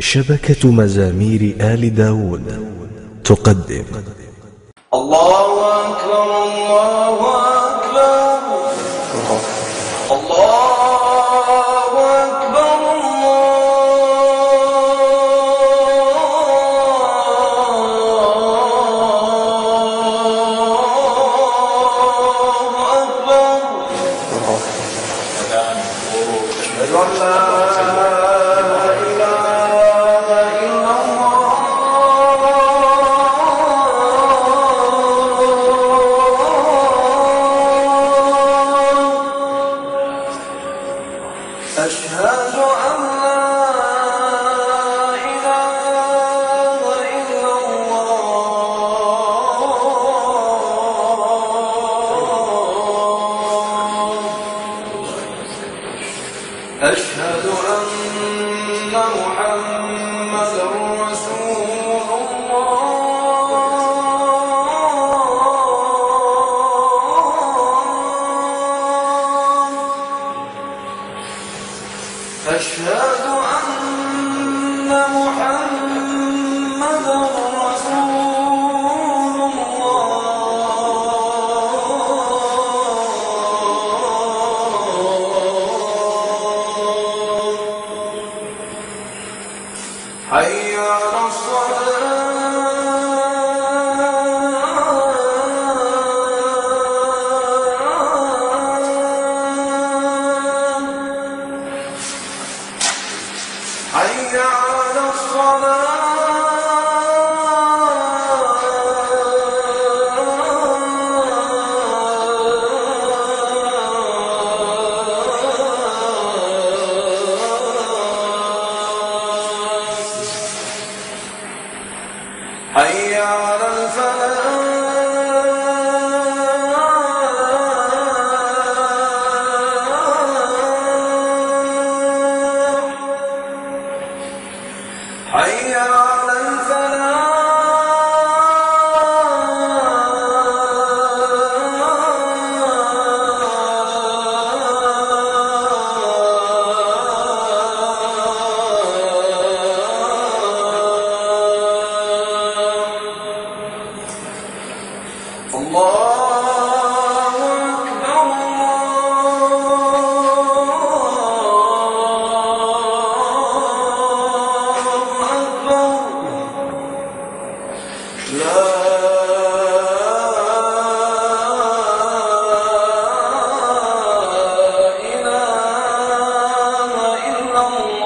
شبكة مزامير آل داود تقدم. الله أكبر الله أكبر الله أكبر الله أكبر. أشهد أن لا أشهد أن لا إله إلا الله. أشهد أن محمدًا رسول الله. أشهد أن محمدًا رسول الله. حي على حي على حي على حي على الله أكبر لا إله إلا الله.